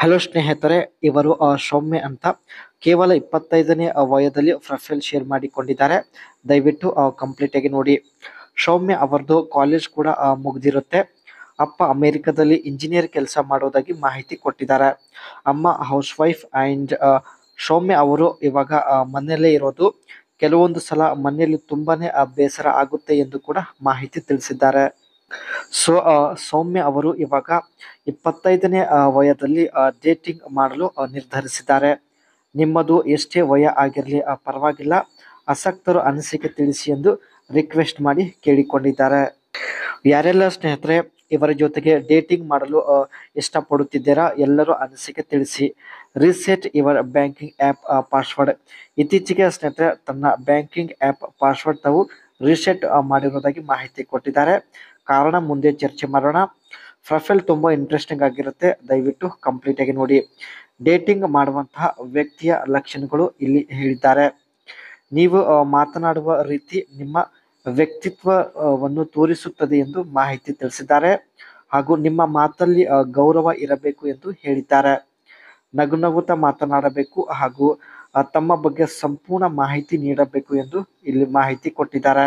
Hello ಸ್ನೇಹಿತರೆ, ಇವರು ಸೌಮ್ಯ ಅಂತ ಕೇವಲ 25ನೇ ವಯದಲ್ಲಿ ಪ್ರೊಫೈಲ್ ಶೇರ್ ಮಾಡಿಕೊಂಡಿದ್ದಾರೆ. ದಯವಿಟ್ಟು ಕಂಪ್ಲೀಟ್ ಆಗಿ ನೋಡಿ. ಸೌಮ್ಯ ಅವರದು ಕಾಲೇಜ್ ಕೂಡ ಮುಗ್ದಿರುತ್ತೆ. ಅಪ್ಪ ಅಮೆರಿಕದಲ್ಲಿ ಇಂಜಿನಿಯರ್ ಕೆಲಸ ಮಾಡೋದಾಗಿ ಮಾಹಿತಿ ಕೊಟ್ಟಿದ್ದಾರೆ. ಅಮ್ಮ ಹೌಸ್ ವೈಫ್ ಆ್ಯಂಡ್ ಸೌಮ್ಯ ಅವರು ಇವಾಗ ಮನೆಯಲ್ಲೇ ಇರೋದು. ಕೆಲವೊಂದು ಸಲ ಮನೆಯಲ್ಲಿ ತುಂಬಾನೇ ಬೇಸರ ಆಗುತ್ತೆ ಎಂದು ಕೂಡ ಮಾಹಿತಿ ತಿಳಿಸಿದ್ದಾರೆ. ಸೊ ಸೌಮ್ಯ ಅವರು ಇವಾಗ 25ನೇ ವಯದಲ್ಲಿ ಡೇಟಿಂಗ್ ಮಾಡಲು ನಿರ್ಧರಿಸಿದ್ದಾರೆ. ನಿಮ್ಮದು ಎಷ್ಟೇ ವಯ ಆಗಿರಲಿ ಪರವಾಗಿಲ್ಲ, ಆಸಕ್ತರು ಅನಿಸಿಕೆ ತಿಳಿಸಿ ಎಂದು ರಿಕ್ವೆಸ್ಟ್ ಮಾಡಿ ಕೇಳಿಕೊಂಡಿದ್ದಾರೆ. ಯಾರೆಲ್ಲ ಸ್ನೇಹಿತರೆ ಇವರ ಜೊತೆಗೆ ಡೇಟಿಂಗ್ ಮಾಡಲು ಇಷ್ಟಪಡುತ್ತಿದ್ದೀರಾ, ಎಲ್ಲರೂ ಅನಿಸಿಕೆ ತಿಳಿಸಿ. Reset your banking app password. ಇತ್ತೀಚೆಗೆ ಸ್ನೇಹಿತರೆ ತನ್ನ ಬ್ಯಾಂಕಿಂಗ್ ಆ್ಯಪ್ ಪಾಸ್ವರ್ಡ್ ತಾವು ರೀಸೆಟ್ ಮಾಡಿರೋದಾಗಿ ಮಾಹಿತಿ ಕೊಟ್ಟಿದ್ದಾರೆ. ಕಾರಣ ಮುಂದೆ ಚರ್ಚೆ ಮಾಡೋಣ. ಪ್ರೊಫೈಲ್ ತುಂಬ ಇಂಟ್ರೆಸ್ಟಿಂಗ್ ಆಗಿರುತ್ತೆ, ದಯವಿಟ್ಟು ಕಂಪ್ಲೀಟ್ ಆಗಿ ನೋಡಿ. ಡೇಟಿಂಗ್ ಮಾಡುವಂತಹ ವ್ಯಕ್ತಿಯ ಲಕ್ಷಣಗಳು ಇಲ್ಲಿ ಹೇಳಿದ್ದಾರೆ. ನೀವು ಮಾತನಾಡುವ ರೀತಿ ನಿಮ್ಮ ವ್ಯಕ್ತಿತ್ವವನ್ನು ತೋರಿಸುತ್ತದೆ ಎಂದು ಮಾಹಿತಿ ತಿಳಿಸಿದ್ದಾರೆ. ಹಾಗೂ ನಿಮ್ಮ ಮಾತಲ್ಲಿ ಗೌರವ ಇರಬೇಕು ಎಂದು ಹೇಳಿದ್ದಾರೆ. ನಗುನಗುತ್ತಾ ಮಾತನಾಡಬೇಕು ಹಾಗೂ ತಮ್ಮ ಬಗ್ಗೆ ಸಂಪೂರ್ಣ ಮಾಹಿತಿ ನೀಡಬೇಕು ಎಂದು ಇಲ್ಲಿ ಮಾಹಿತಿ ಕೊಟ್ಟಿದ್ದಾರೆ.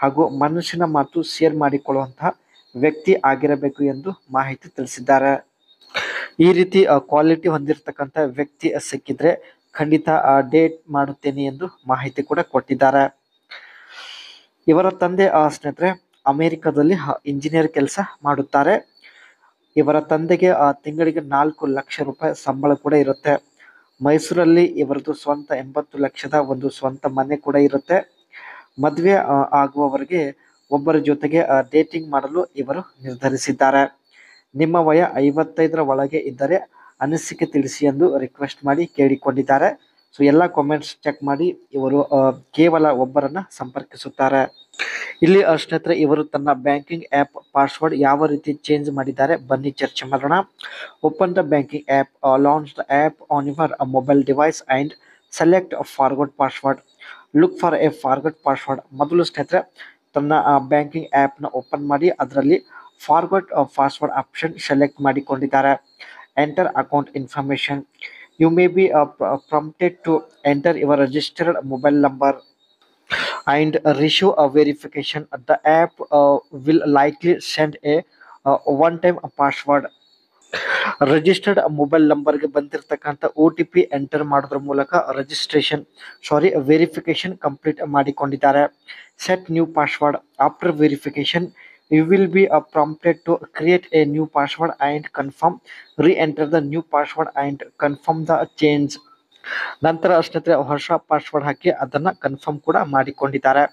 ಹಾಗೂ ಮನಸ್ಸಿನ ಮಾತು ಶೇರ್ ಮಾಡಿಕೊಳ್ಳುವಂತಹ ವ್ಯಕ್ತಿ ಆಗಿರಬೇಕು ಎಂದು ಮಾಹಿತಿ ತಿಳಿಸಿದ್ದಾರೆ. ಈ ರೀತಿ ಕ್ವಾಲಿಟಿ ಹೊಂದಿರತಕ್ಕಂಥ ವ್ಯಕ್ತಿ ಸಿಕ್ಕಿದ್ರೆ ಖಂಡಿತ ಡೇಟ್ ಮಾಡುತ್ತೇನೆ ಎಂದು ಮಾಹಿತಿ ಕೂಡ ಕೊಟ್ಟಿದ್ದಾರೆ. ಇವರ ತಂದೆ ಸ್ನೇಹಿತರೆ ಅಮೆರಿಕದಲ್ಲಿ ಇಂಜಿನಿಯರ್ ಕೆಲಸ ಮಾಡುತ್ತಾರೆ. ಇವರ ತಂದೆಗೆ ತಿಂಗಳಿಗೆ 4 ಲಕ್ಷ ರೂಪಾಯಿ ಸಂಬಳ ಕೂಡ ಇರುತ್ತೆ. ಮೈಸೂರಲ್ಲಿ ಇವರದು ಸ್ವಂತ 80 ಲಕ್ಷದ ಒಂದು ಸ್ವಂತ ಮನೆ ಕೂಡ ಇರುತ್ತೆ. ಮದುವೆ ಆಗುವವರೆಗೆ ಒಬ್ಬರ ಜೊತೆಗೆ ಡೇಟಿಂಗ್ ಮಾಡಲು ಇವರು ನಿರ್ಧರಿಸಿದ್ದಾರೆ. ನಿಮ್ಮ ವಯ 55ರ ಒಳಗೆ ಇದ್ದರೆ ಅನಿಸಿಕೆ ತಿಳಿಸಿ ಎಂದು ರಿಕ್ವೆಸ್ಟ್ ಮಾಡಿ ಕೇಳಿಕೊಂಡಿದ್ದಾರೆ. ಸೊ ಎಲ್ಲ ಕಾಮೆಂಟ್ಸ್ ಚೆಕ್ ಮಾಡಿ ಇವರು ಕೇವಲ ಒಬ್ಬರನ್ನ ಸಂಪರ್ಕಿಸುತ್ತಾರೆ. ಇಲ್ಲಿ ಸ್ನೇಹಿತರೆ ಇವರು ತನ್ನ ಬ್ಯಾಂಕಿಂಗ್ ಆ್ಯಪ್ ಪಾಸ್ವರ್ಡ್ ಯಾವ ರೀತಿ ಚೇಂಜ್ ಮಾಡಿದ್ದಾರೆ ಬನ್ನಿ ಚರ್ಚೆ ಮಾಡೋಣ. Open the banking app, launch the app on your mobile device and select forward password. Look for a forward password. ಮೊದಲು ಸ್ನೇಹಿತರೆ ತನ್ನ ಬ್ಯಾಂಕಿಂಗ್ ಆ್ಯಪ್ನ ಓಪನ್ ಮಾಡಿ ಅದರಲ್ಲಿ ಫಾರ್ವರ್ಡ್ ಪಾಸ್ವರ್ಡ್ ಆಪ್ಷನ್ ಸೆಲೆಕ್ಟ್ ಮಾಡಿಕೊಂಡಿದ್ದಾರೆ. Enter account information. You may be prompted to enter your registered mobile number and receive a verification. The app will likely send a one-time password. Registered mobile ನಂಬರ್ಗೆ ಬಂದಿರತಕ್ಕಂಥ OTP enter ಮಾಡೋದ್ರ ಮೂಲಕ verification complete ಮಾಡಿಕೊಂಡಿದ್ದಾರೆ. Set new password. After verification you will be prompted to create a new password and confirm. Enter the new password and confirm the change. ನಂತರ ಸ್ನೇಹಿತರೆ ಹೊಸ password ಹಾಕಿ ಅದನ್ನು confirm ಕೂಡ ಮಾಡಿಕೊಂಡಿದ್ದಾರೆ.